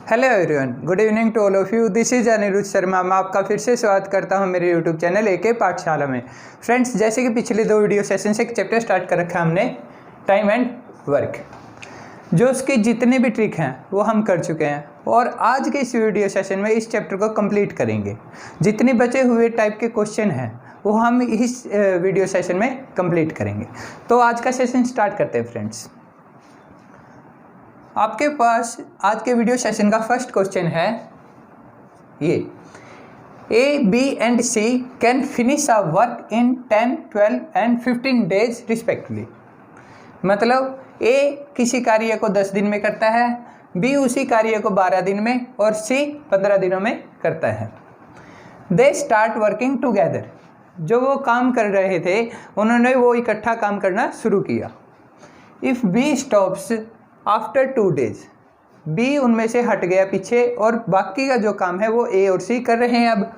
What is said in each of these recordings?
Hello everyone, good evening to all of you. This is Anirudh Sharma. मैं आपका फिर से स्वागत करता हूं मेरे यूट्यूब चैनल एके पाठशाला में। फ्रेंड्स, जैसे कि पिछले दो वीडियो सेशन से एक चैप्टर स्टार्ट कर रखा है हमने, टाइम एंड वर्क। जो उसकी जितने भी ट्रिक हैं वो हम कर चुके हैं और आज के इस वीडियो सेशन में इस चैप्टर को कंप्लीट करेंगे। जितने बचे हुए टाइप के क्वेश्चन हैं वो हम इस वीडियो सेशन में कंप्लीट करेंगे। तो आज का सेशन स्टार्ट करते हैं फ्रेंड्स। आपके पास आज के वीडियो सेशन का फर्स्ट क्वेश्चन है ये, A, B and C can finish a work in 10, 12 and 15 days respectively. मतलब ए किसी कार्य को 10 दिन में करता है, बी उसी कार्य को 12 दिन में और सी 15 दिनों में करता है। They start working together. जो वो काम कर रहे थे उन्होंने वो इकट्ठा काम करना शुरू किया। If B stops after 2 days, B उनमें से हट गया पीछे और बाकी का जो काम है वो ए और सी कर रहे हैं। अब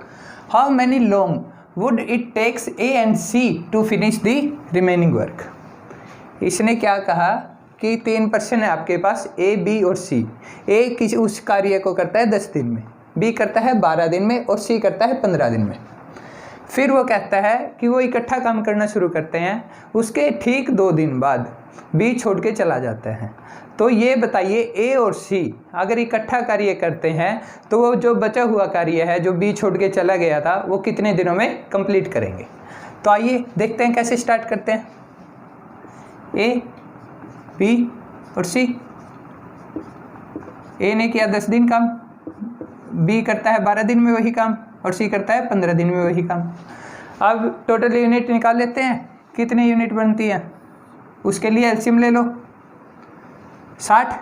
how many long would it takes A and C to finish the remaining work. इसने क्या कहा कि 3 पर्सन है आपके पास, ए, बी और सी। ए किसी उस कार्य को करता है 10 दिन में, बी करता है 12 दिन में और सी करता है 15 दिन में। फिर वो कहता है कि वो इकट्ठा काम करना शुरू करते हैं। उसके ठीक 2 दिन बाद बी छोड़ के चला जाता है। तो ये बताइए, ए और सी अगर इकट्ठा कार्य करते हैं तो वो जो बचा हुआ कार्य है जो बी छोड़ के चला गया था वो कितने दिनों में कंप्लीट करेंगे। तो आइए देखते हैं कैसे स्टार्ट करते हैं। ए, बी और सी। ए ने किया 10 दिन काम, बी करता है 12 दिन में वही काम और सी करता है 15 दिन में वही काम। अब टोटल यूनिट निकाल लेते हैं, कितने यूनिट बनती है उसके लिए एलसीएम ले लो, 60।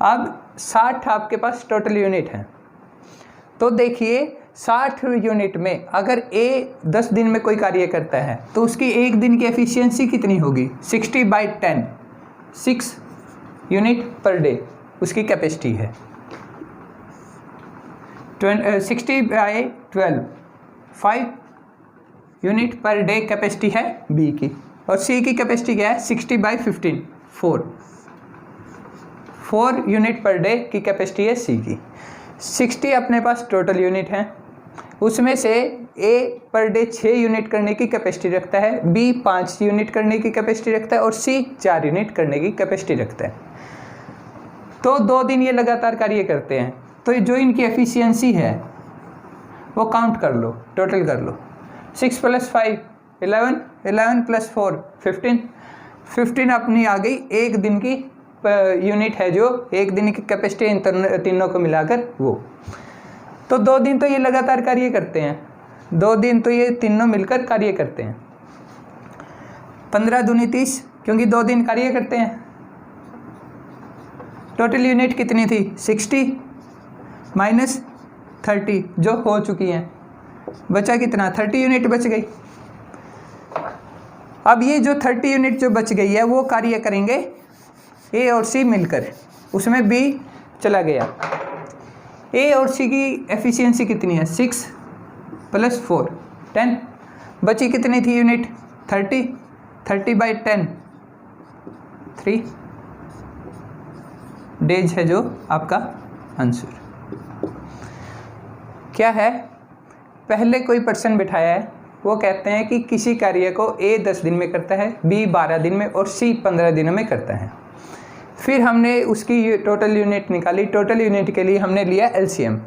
अब 60 आपके पास टोटल यूनिट है। तो देखिए 60 यूनिट में अगर ए 10 दिन में कोई कार्य करता है तो उसकी एक दिन की एफिशिएंसी कितनी होगी, 60/10, 6 यूनिट पर डे उसकी कैपेसिटी है। 60/12, 5 यूनिट पर डे कैपेसिटी है बी की। और सी की कैपेसिटी क्या है, 60/15, 4 यूनिट पर डे की कैपेसिटी है सी की। 60 अपने पास टोटल यूनिट हैं, उसमें से ए पर डे 6 यूनिट करने की कैपेसिटी रखता है, बी 5 यूनिट करने की कैपेसिटी रखता है और सी 4 यूनिट करने की कैपेसिटी रखता है। तो 2 दिन ये लगातार कार्य करते हैं। तो जो इनकी एफिशिएंसी है वो काउंट कर लो, टोटल कर लो। 6 + 5 11, 11 + 4 15, 15 अपनी आ गई एक दिन की यूनिट है, जो एक दिन की कैपेसिटी इन तीनों को मिलाकर वो। तो 2 दिन तो ये लगातार कार्य करते हैं, 2 दिन तो ये तीनों मिलकर कार्य करते हैं। 15 दूनी 30, क्योंकि 2 दिन कार्य करते हैं। टोटल यूनिट कितनी थी, 60 - 30 जो हो चुकी हैं, बचा कितना, 30 यूनिट बच गई। अब ये जो 30 यूनिट जो बच गई है वो कार्य करेंगे ए और सी मिलकर, उसमें बी चला गया। ए और सी की एफिशिएंसी कितनी है, 6 + 4 10, बची कितनी थी यूनिट, 30, 30/10, 3 डेज है जो आपका आंसर। क्या है, पहले कोई पर्सन बिठाया है, वो कहते हैं कि किसी कार्य को ए 10 दिन में करता है, बी 12 दिन में और सी 15 दिनों में करता है। फिर हमने उसकी टोटल यूनिट निकाली। टोटल यूनिट के लिए हमने लिया एलसीएम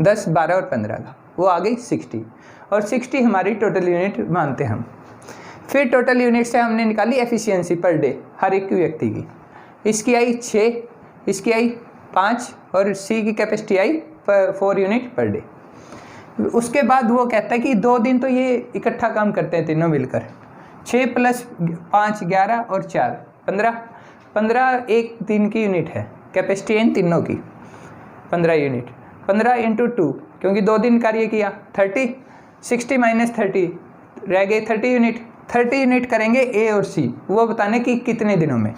10, 12 और 15 का, वो आ गई 60 और 60 हमारी टोटल यूनिट मानते हम। फिर टोटल यूनिट से हमने निकाली एफिशिएंसी पर डे हर एक व्यक्ति की। इसकी आई 6, इसकी आई 5 और सी की capacity I 4 unit per day. उसके बाद वो कहता है कि 2 दिन तो ये इकट्ठा काम करते हैं तीनों मिलकर। 6 + 5 11 और 4 15, 15 एक दिन की यूनिट है, कैपेसिटी है इन तीनों की 15 यूनिट। 15 × 2, क्योंकि 2 दिन कार्य किया, 30, 60 - 30 रह गए 30 यूनिट। 30 यूनिट करेंगे ए और सी, वो बताने कि कितने दिनों में।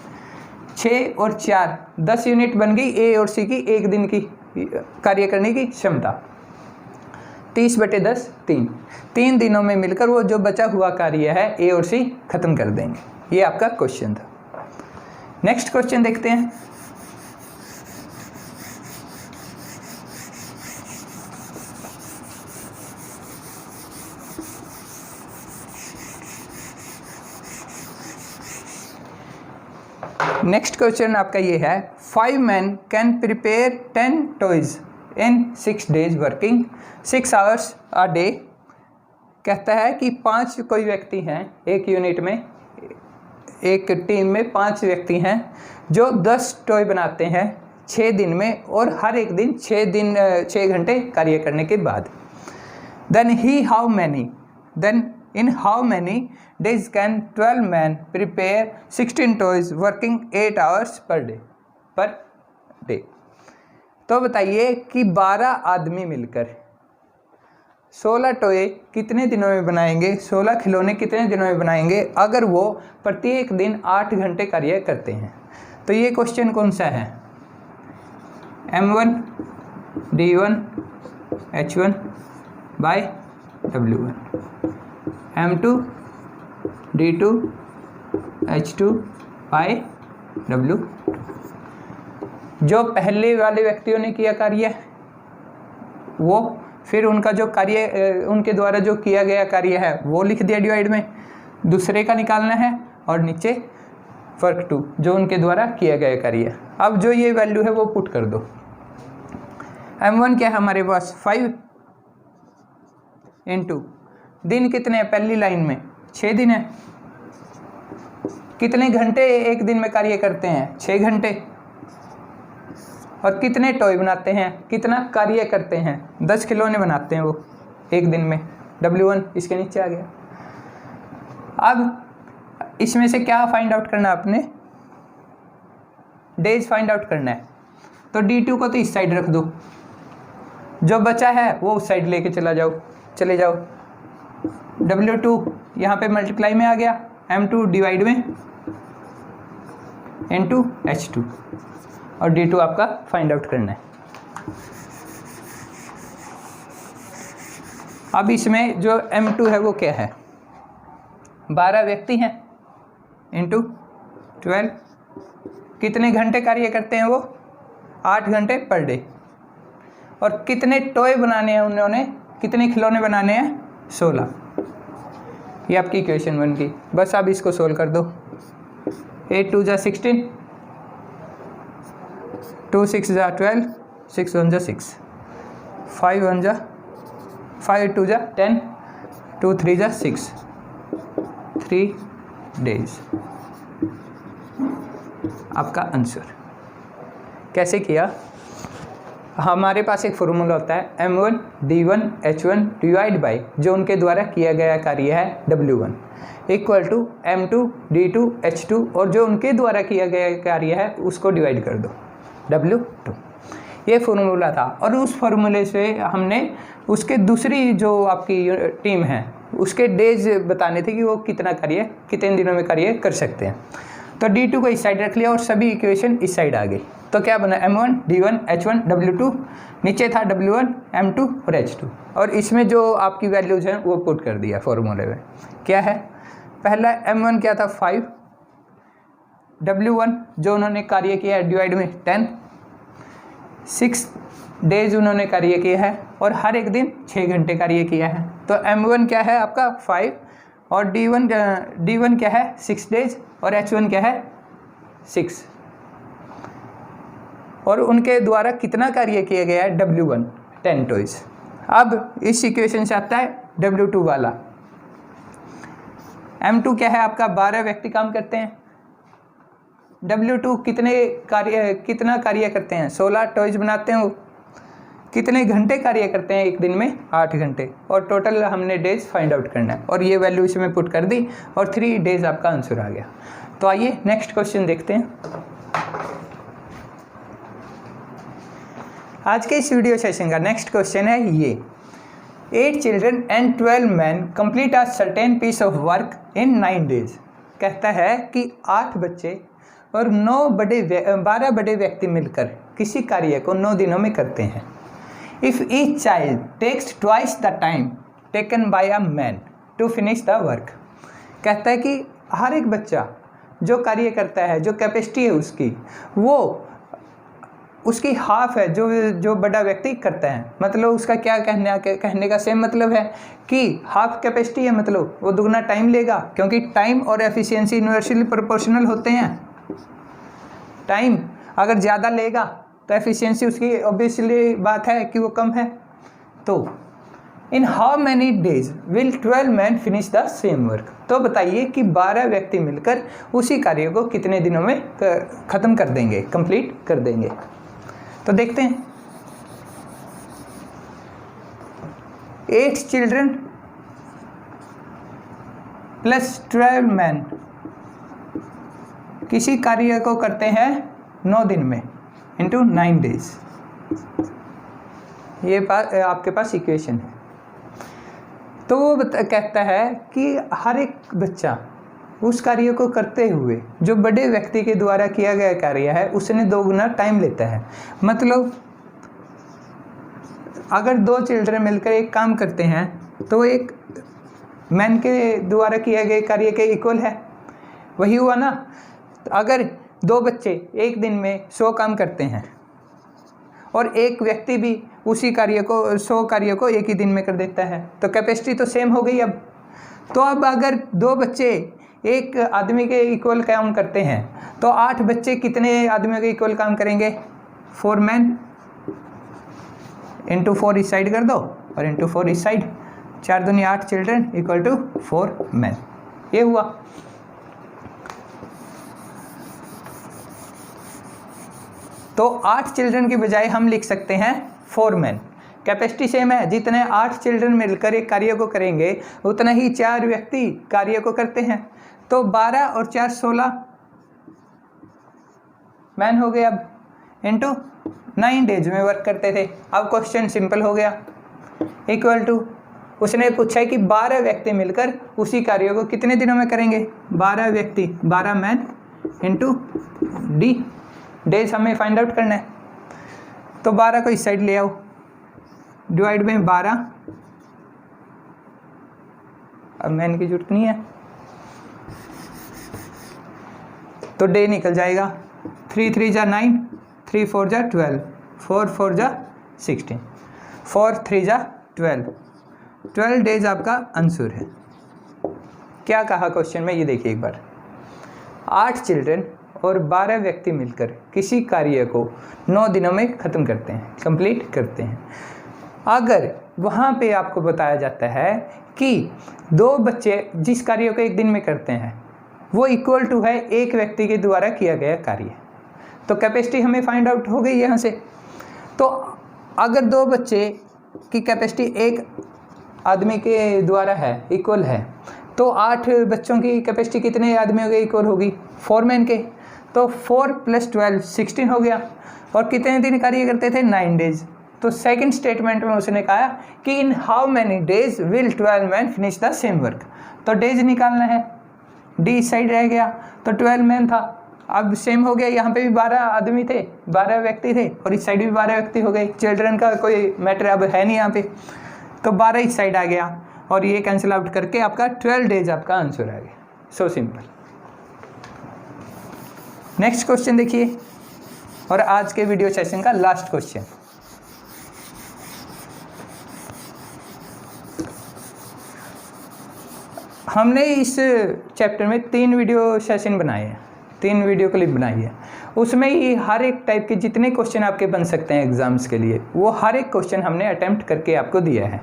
6 और 4 10 यूनिट बन गई ए और सी की एक दिन की कार्य करने की क्षमता। 30/10 3 दिनों में मिलकर वो जो बचा हुआ कार्य है ए और सी खत्म कर देंगे। ये आपका क्वेश्चन था। नेक्स्ट क्वेश्चन देखते हैं। नेक्स्ट क्वेश्चन आपका ये है 5 men can prepare 10 toys in 6 days working 6 hours a day। कहता है कि 5 कोई व्यक्ति हैं, एक यूनिट में, एक टीम में 5 व्यक्ति हैं जो 10 टॉय बनाते हैं 6 दिन में, और हर एक दिन 6 घंटे कार्य करने के बाद। Then in how many days can 12 men prepare 16 toys working 8 hours per day। तो बताइए कि 12 आदमी मिलकर 16 टॉय कितने दिनों में बनाएंगे, 16 खिलौने कितने दिनों में बनाएंगे अगर वो प्रत्येक दिन 8 घंटे कार्य करते हैं। तो ये क्वेश्चन कौन सा है? M1 D1 H1 by W1, M2 D2 H2 by W। जो पहले वाले व्यक्तियों ने किया कार्य वो, फिर उनका जो कार्य, उनके द्वारा जो किया गया कार्य है वो लिख दिया डिवाइड में, दूसरे का निकालना है, और नीचे वर्क 2 जो उनके द्वारा किया गया कार्य। अब जो ये वैल्यू है वो पुट कर दो। M1 क्या है हमारे पास 5 इंटू दिन कितने हैं, पहली लाइन में 6 दिन है। कितने घंटे एक दिन में कार्य करते हैं, 6 घंटे। और कितने टॉय बनाते हैं, कितना कार्य करते हैं, 10 खिलौने बनाते हैं वो एक दिन में, W1 इसके नीचे आ गया। अब इसमें से क्या फाइंड आउट करना है आपने, डेज फाइंड आउट करना है। तो D2 को तो इस साइड रख दो, जो बचा है वो उस साइड लेके चले जाओ। W2 यहाँ पे मल्टीप्लाई में आ गया, M2 डिवाइड में इनटू H2, और D2 आपका फाइंड आउट करना है। अब इसमें जो M2 है वो क्या है, 12 व्यक्ति हैं इंटू 12, कितने घंटे कार्य करते हैं वो, 8 घंटे पर डे। और कितने टॉय बनाने हैं उन्होंने, कितने खिलौने बनाने हैं, 16। ये आपकी इक्वेशन बन गई। बस आप इसको सोल्व कर दो। 8 2 जा 16, 2 6 जा 12, 6 1 जा 6, 5 1 जा 5 2 जा 10, 2 3 जा 6, 3 days आपका आंसर। कैसे किया, हमारे पास एक फॉर्मूला होता है M1 D1 H1 divide by जो उनके द्वारा किया गया कार्य है W1 equal to M2 D2 H2, और जो उनके द्वारा किया गया कार्य है उसको डिवाइड कर दो W2। ये फॉर्मूला था, और उस फॉर्मूले से हमने उसके दूसरी जो आपकी टीम है उसके डेज बताने थे कि वो कितना कार्य कितने दिनों में कार्य कर सकते हैं। तो D2 को इस साइड रख लिया और सभी इक्वेशन इस साइड आ गई। तो क्या बना, M1 D1 H1 W2, नीचे था W1 M2 और H2, और इसमें जो आपकी वैल्यूज हैं वो पुट कर दिया फॉर्मूले में। क्या है, पहला M1 क्या था 5, W1 जो उन्होंने कार्य किया है डिवाइड में 10, 6 डेज उन्होंने कार्य किया है, और हर एक दिन 6 घंटे कार्य किया है। तो M1 क्या है आपका 5, और D1 क्या है 6 डेज, और H1 क्या है 6, और उनके द्वारा कितना कार्य किया गया है W1 10 टॉयज। अब इस इक्वेशन से आता है W2 वाला। M2 क्या है आपका 12 व्यक्ति काम करते हैं, W2 कितना कार्य करते हैं, 16 टॉयज बनाते हैं वो, कितने घंटे कार्य करते हैं एक दिन में, 8 घंटे, और टोटल हमने डेज फाइंड आउट करना है, और ये वैल्यू इसमें पुट कर दी, और 3 डेज आपका आंसर आ गया। तो आइए नेक्स्ट क्वेश्चन देखते हैं। आज के इस वीडियो सेशन का नेक्स्ट क्वेश्चन है ये, 8 children and 12 men complete a certain piece of work in 9 days। कहता है कि 8 बच्चे और 12 बड़े व्यक्ति मिलकर किसी कार्य को 9 दिनों में करते हैं। If each child takes twice the time taken by a man to finish the work। कहता है कि हर एक बच्चा जो कार्य करता है, जो कैपेसिटी है उसकी, वो उसकी हाफ है जो बड़ा व्यक्ति करता है। मतलब उसका क्या कहने का सेम मतलब है कि हाफ कैपेसिटी है, मतलब वो दुगना टाइम लेगा, क्योंकि टाइम और एफिशिएंसी इन्वर्सली प्रोपोर्शनल होते हैं। टाइम अगर ज़्यादा लेगा तो एफिशिएंसी उसकी ऑब्वियसली बात है कि वो कम है। तो in how many days will 12 man finish the same work. तो बताइए कि 12 व्यक्ति मिलकर उसी कार्य को कितने दिनों में ख़त्म कर देंगे, कंप्लीट कर देंगे। तो देखते हैं। 8 चिल्ड्रन प्लस 12 मैन किसी कार्य को करते हैं 9 दिन में इंटू 9 डेज। ये आपके पास इक्वेशन है। तो वो कहता है कि हर एक बच्चा उस कार्य को करते हुए जो बड़े व्यक्ति के द्वारा किया गया कार्य है उसने 2 गुना टाइम लेता है। मतलब अगर 2 चिल्ड्रन मिलकर एक काम करते हैं तो एक मैन के द्वारा किए गए कार्य के इक्वल है, वही हुआ ना। तो अगर 2 बच्चे एक दिन में 100 काम करते हैं और एक व्यक्ति भी उसी कार्य को 100 कार्य को एक ही दिन में कर देता है तो कैपेसिटी तो सेम हो गई। अब तो अब अगर 2 बच्चे एक आदमी के इक्वल काम करते हैं तो 8 बच्चे कितने आदमियों के इक्वल काम करेंगे? 4 मैन इंटू 4 इस साइड कर दो और इंटू 4 इस साइड, 4 दूनी 8 चिल्ड्रन इक्वल टू 4 मैन। ये हुआ। तो 8 चिल्ड्रन की बजाय हम लिख सकते हैं 4 मैन। कैपेसिटी सेम है, जितने 8 चिल्ड्रन मिलकर एक कार्य को करेंगे उतना ही 4 व्यक्ति कार्य को करते हैं। तो 12 और 4 16 मैन हो गए। अब इनटू 9 डेज में वर्क करते थे। अब क्वेश्चन सिंपल हो गया। इक्वल टू उसने पूछा है कि 12 व्यक्ति मिलकर उसी कार्य को कितने दिनों में करेंगे? 12 व्यक्ति 12 मैन इंटू डी, डेज हमें फाइंड आउट करना है। तो 12 को इस साइड ले आओ, डिवाइड बाई 12। अब मैन की जरूरत नहीं है तो डे निकल जाएगा। 3 3 जा 9, 3 4 जा 12, 4 4 जा 16, 4 3 जा 12 डेज आपका आंसर है। क्या कहा क्वेश्चन में ये देखिए एक बार। 8 चिल्ड्रन और 12 व्यक्ति मिलकर किसी कार्य को 9 दिनों में ख़त्म करते हैं, कंप्लीट करते हैं। अगर वहाँ पे आपको बताया जाता है कि 2 बच्चे जिस कार्य को एक दिन में करते हैं वो इक्वल टू है एक व्यक्ति के द्वारा किया गया कार्य, तो कैपेसिटी हमें फाइंड आउट हो गई यहाँ से। तो अगर 2 बच्चे की कैपेसिटी एक आदमी के द्वारा है, इक्वल है, तो 8 बच्चों की कैपेसिटी कितने आदमियों के इक्वल होगी? 4 मैन के। तो 4 + 12 16 हो गया। और कितने दिन कार्य करते थे? 9 डेज। तो सेकंड स्टेटमेंट में उसने कहा कि in how many days will 12 man finish the same work. तो डेज निकालना है, डी इस साइड रह गया। तो 12 मैन था, अब सेम हो गया। यहाँ पे भी 12 आदमी थे, 12 व्यक्ति थे और इस साइड भी 12 व्यक्ति हो गए। चिल्ड्रन का कोई मैटर अब है नहीं यहाँ पे, तो 12 इस साइड आ गया और ये कैंसिल आउट करके आपका 12 डेज आपका आंसर आ गया। So simple. नेक्स्ट क्वेश्चन देखिए, और आज के वीडियो सेशन का लास्ट क्वेश्चन। हमने इस चैप्टर में 3 वीडियो सेशन बनाए हैं, 3 वीडियो क्लिप बनाई है। उसमें ही हर एक टाइप के जितने क्वेश्चन आपके बन सकते हैं एग्जाम्स के लिए, वो हर एक क्वेश्चन हमने अटेम्प्ट करके आपको दिया है।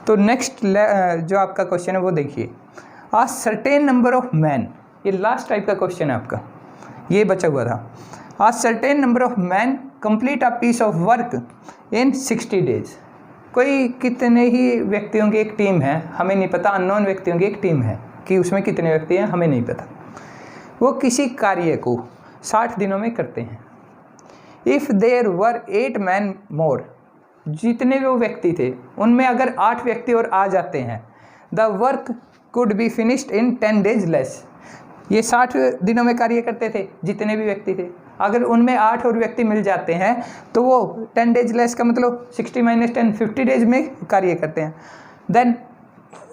तो नेक्स्ट जो आपका क्वेश्चन है वो देखिए। A certain number of men, ये लास्ट टाइप का क्वेश्चन है आपका, ये बचा हुआ था। A certain number of men complete a piece of work in 60 days. कोई कितने ही व्यक्तियों की एक टीम है, हमें नहीं पता, अननोन व्यक्तियों की एक टीम है कि उसमें कितने व्यक्ति हैं हमें नहीं पता। वो किसी कार्य को 60 दिनों में करते हैं। If there were 8 man more, जितने वो व्यक्ति थे उनमें अगर 8 व्यक्ति और आ जाते हैं, the work could be finished in 10 days less. ये 60 दिनों में कार्य करते थे जितने भी व्यक्ति थे, अगर उनमें 8 और व्यक्ति मिल जाते हैं तो वो 10 डेज लेस का मतलब 60 - 10 50 डेज में कार्य करते हैं। देन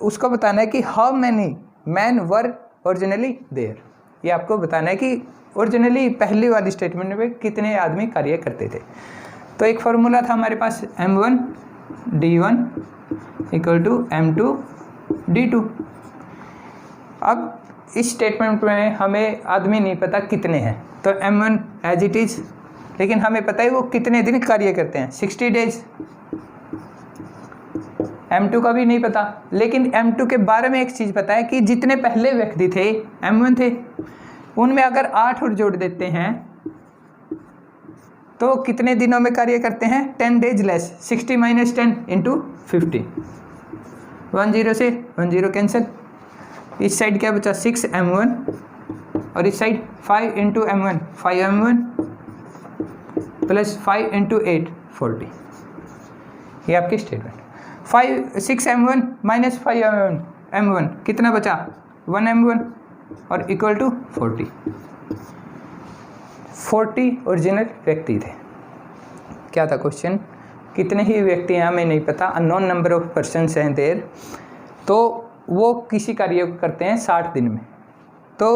उसको बताना है कि how many man were originally there. ये आपको बताना है कि ओरिजिनली पहली वाली स्टेटमेंट में कितने आदमी कार्य करते थे। तो एक फार्मूला था हमारे पास M1 D1 = M2 D2। अब इस स्टेटमेंट में हमें आदमी नहीं पता कितने हैं, तो M1 एज इट इज़, लेकिन हमें पता है वो कितने दिन कार्य करते हैं, 60 डेज। M2 का भी नहीं पता, लेकिन M2 के बारे में एक चीज़ पता है कि जितने पहले व्यक्ति थे M1 थे, उनमें अगर 8 और जोड़ देते हैं तो कितने दिनों में कार्य करते हैं, 10 डेज लेस। 60 - 10 × 50, 10 से 10 कैंसिल। इस साइड क्या बचा, 6M1, और इस साइड 5 × M1, 5M1 प्लस 5 × 8, 40। ये आपकी स्टेटमेंट। 6M1 - 5M1 कितना बचा, 1M1 और इक्वल टू 40। 40 ओरिजिनल व्यक्ति थे। क्या था क्वेश्चन, कितने ही व्यक्ति हैं हमें नहीं पता, अननोन नंबर ऑफ पर्सन्स हैं देयर, तो वो किसी कार्य को करते हैं 60 दिन में। तो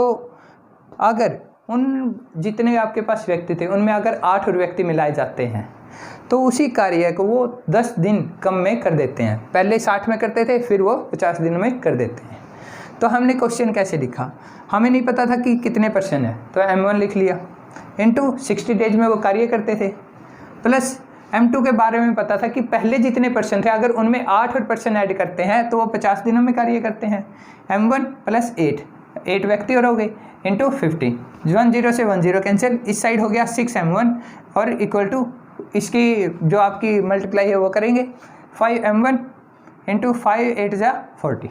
अगर उन जितने आपके पास व्यक्ति थे उनमें अगर 8 और व्यक्ति मिलाए जाते हैं तो उसी कार्य को वो 10 दिन कम में कर देते हैं। पहले 60 में करते थे, फिर वो 50 दिन में कर देते हैं। तो हमने क्वेश्चन कैसे लिखा, हमें नहीं पता था कि कितने पर्सन है, तो M1 लिख लिया, इनटू 60 डेज में वो कार्य करते थे, प्लस M2 के बारे में पता था कि पहले जितने पर्सन थे अगर उनमें 8 और पर्सन ऐड करते हैं तो वो 50 दिनों में कार्य करते हैं। M1 + 8 व्यक्ति और हो गए, इंटू 50, 10 से 10 कैंसिल। इस साइड हो गया 6M1 और इक्वल टू इसकी जो आपकी मल्टीप्लाई है वो करेंगे 5M1 × 5 × 8 = 40।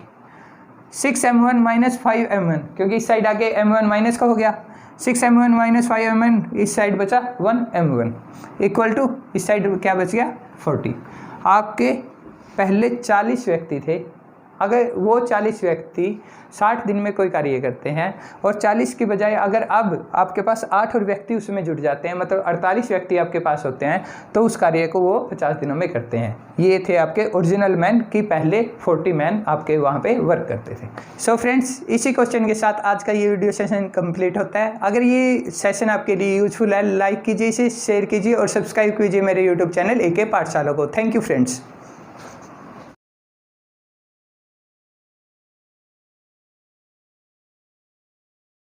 6M1 - 5M1, क्योंकि इस साइड आगे M1 माइनस का हो गया, 6M1 - 5M1, इस साइड बचा 1M1 इक्वल टू इस साइड क्या बच गया, 40। आपके पहले 40 व्यक्ति थे, अगर वो 40 व्यक्ति 60 दिन में कोई कार्य करते हैं और 40 की बजाय अगर अब आपके पास 8 और व्यक्ति उसमें जुड़ जाते हैं, मतलब 48 व्यक्ति आपके पास होते हैं, तो उस कार्य को वो 50 दिनों में करते हैं। ये थे आपके ओरिजिनल मैन कि पहले 40 मैन आपके वहाँ पे वर्क करते थे। सो फ्रेंड्स, इसी क्वेश्चन के साथ आज का ये वीडियो सेशन कंप्लीट होता है। अगर ये सेशन आपके लिए यूजफुल है, लाइक कीजिए, इसे शेयर कीजिए और सब्सक्राइब कीजिए मेरे यूट्यूब चैनल AK पाठशाला को। Thank you friends.